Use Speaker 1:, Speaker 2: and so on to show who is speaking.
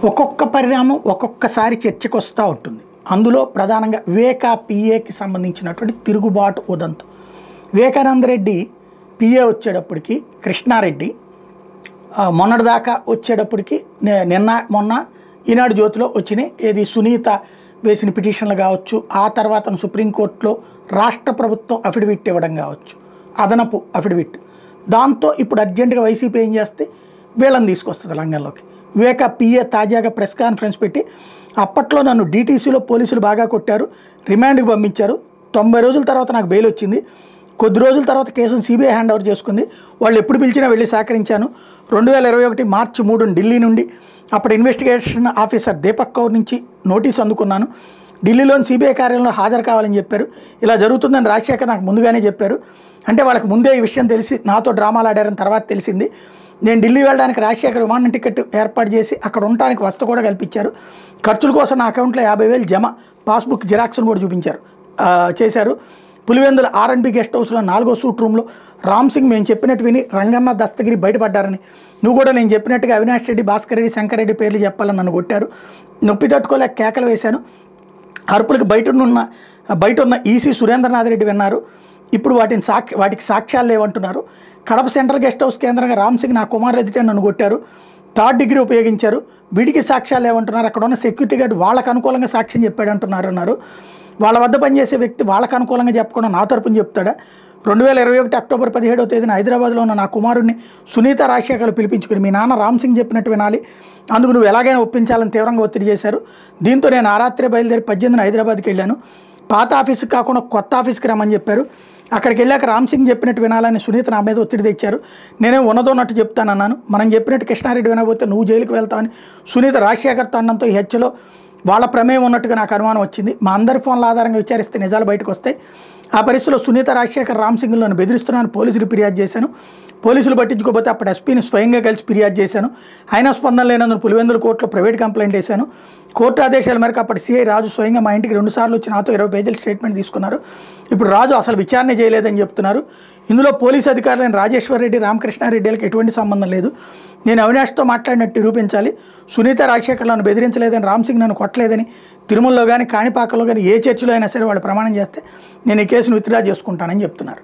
Speaker 1: ఒక్కొక్క పరిణామం ఒక్కొక్కసారి చర్చకు వస్తూ ఉంటుంది. అందులో ప్రధానంగా వివేకా పిఏకి సంబంధించినటువంటి తిరుగుబాటు ఉదంతం. వివేకానంద రెడ్డి పిఏ వచ్చేటప్పటికి కృష్ణారెడ్డి మొన్నటిదాకా వచ్చేటప్పటికి మొన్న ఈనాడు జ్యోతిలో వచ్చినాయి. ఏది సునీత వేసిన పిటిషన్లు కావచ్చు, ఆ తర్వాత సుప్రీంకోర్టులో రాష్ట్ర ప్రభుత్వం అఫిడవిట్ ఇవ్వడం కావచ్చు, అదనపు అఫిడవిట్. దాంతో ఇప్పుడు అర్జెంటుగా వైసీపీ ఏం చేస్తే వీళ్ళని తీసుకొస్తుంది రంగంలోకి. వివేకా పిఏ తాజాగా ప్రెస్ కాన్ఫరెన్స్ పెట్టి అప్పట్లో నన్ను డీటీసీలో పోలీసులు బాగా కొట్టారు, రిమాండ్కి పంపించారు, 90 రోజుల తర్వాత నాకు బెయిల్ వచ్చింది, కొద్ది రోజుల తర్వాత కేసును సిబిఐ హ్యాండ్ ఓవర్ చేసుకుంది, వాళ్ళు ఎప్పుడు పిలిచినా వెళ్ళి సహకరించాను. 2021 మార్చి 3 ఢిల్లీ నుండి అప్పుడు ఇన్వెస్టిగేషన్ ఆఫీసర్ దీపక్ కౌర్ నుంచి నోటీస్ అందుకున్నాను. ఢిల్లీలోని సిబిఐ కార్యాలయంలో హాజరు కావాలని చెప్పారు. ఇలా జరుగుతుందని రాజశేఖర్ నాకు ముందుగానే చెప్పారు. అంటే వాళ్ళకి ముందే ఈ విషయం తెలిసి నాతో డ్రామాలు ఆడారని తర్వాత తెలిసింది. నేను ఢిల్లీ వెళ్ళడానికి రాజశేఖర్ విమానం టికెట్ ఏర్పాటు చేసి అక్కడ ఉండడానికి వసతి కూడా కల్పించారు. ఖర్చుల కోసం నా అకౌంట్లో 50,000 జమ, పాస్బుక్ జిరాక్స్ను కూడా చేశారు. పులివెందుల R&B గెస్ట్ హౌస్లో 4వ సూట్ రూమ్లో రామ్ సింగ్ మేము చెప్పినట్టు విని రంగన్న దస్తగిరి బయటపడ్డారని, నువ్వు కూడా నేను చెప్పినట్టుగా అవినాష్ రెడ్డి, భాస్కర్ రెడ్డి, శంకర్ రెడ్డి పేర్లు చెప్పాలని నన్ను కొట్టారు. నొప్పి తట్టుకోలేక కేకలు వేశాను. అరుపులకు బయట ఉన్న ఈసీ సురేంద్రనాథ్ రెడ్డి విన్నారు. ఇప్పుడు వాటికి సాక్ష్యాలు లేవంటున్నారు. కడప సెంట్రల్ గెస్ట్ హౌస్ కేంద్రంగా రామ్ సింగ్ నా కుమార్ ఎదుట నన్ను కొట్టారు, 3rd డిగ్రీ ఉపయోగించారు, వీడికి సాక్ష్యాలు లేవంటున్నారు. అక్కడ ఉన్న సెక్యూరిటీ గార్డ్ వాళ్ళకు అనుకూలంగా సాక్ష్యం చెప్పాడంటున్నారు. వాళ్ళ వద్ద పనిచేసే వ్యక్తి వాళ్ళకు అనుకూలంగా చెప్పకుండా నా తరపున చెప్తాడా? 2021 అక్టోబర్ 17వ తేదీన హైదరాబాద్లో ఉన్న నా కుమారుడిని సునీత రాజశేఖర్ పిలిపించుకుని మీ నాన్న రామ్ సింగ్ చెప్పినట్టు వినాలి, అందుకు నువ్వు ఎలాగైనా ఒప్పించాలని తీవ్రంగా ఒత్తిడి చేశారు. దీంతో నేను ఆ రాత్రి బయలుదేరి 18న హైదరాబాద్కి వెళ్ళాను. పాత ఆఫీస్కి కాకుండా కొత్త ఆఫీస్కి రమ్మని చెప్పారు. అక్కడికి వెళ్ళాక రామ్ సింగ్ చెప్పినట్టు వినాలని సునీత నా మీద ఒత్తిడి తెచ్చారు. నేనే ఉన్నదోన్నట్టు చెప్తానన్నాను. మనం చెప్పినట్టు కృష్ణారెడ్డి వినకపోతే నువ్వు జైలుకి వెళ్తావని సునీత రాజశేఖర్ తండంతో ఈ హత్యలో వాళ్ళ ప్రమేయం ఉన్నట్టుగా నాకు అనుమానం వచ్చింది. మా అందరి ఫోన్ల ఆధారంగా విచారిస్తే నిజాలు బయటకు వస్తాయి. ఆ పరిస్థితిలో సునీత రాజశేఖర్ రామ్ సింగ్లను బెదిరిస్తున్నాను పోలీసులు ఫిర్యాదు చేశాను. పోలీసులు పట్టించుకోకపోతే అప్పుడు ఎస్పీని స్వయంగా కలిసి ఫిర్యాదు చేశాను. అయినా స్పందన లేనందుకు పులివెందుల కోర్టులో ప్రైవేట్ కంప్లైంట్ వేశాను. కోర్టు ఆదేశాల మేరకు అప్పటి సిఐ రాజు స్వయంగా మా ఇంటికి 2 సార్లు వచ్చి నాతో 20 పేజీల స్టేట్మెంట్ తీసుకున్నారు. ఇప్పుడు రాజు అసలు విచారణ చేయలేదని చెప్తున్నారు. ఇందులో పోలీసు అధికారులైన రాజేశ్వర్ రెడ్డి, రామకృష్ణారెడ్డిలకు ఎటువంటి సంబంధం లేదు. నేను అవినాష్తో మాట్లాడినట్టు నిరూపించాలి. సునీత రాజశేఖర్ నన్ను బెదిరించలేదని, రామ్ సింగ్ నన్ను కొట్టలేదని, తిరుమలలో కానీ కాణిపాకలో కానీ ఏ చర్చిలో అయినా సరే వాళ్ళు ప్రమాణం చేస్తే నేను ఈ కేసును విత్డ్రా చేసుకుంటానని చెప్తున్నారు.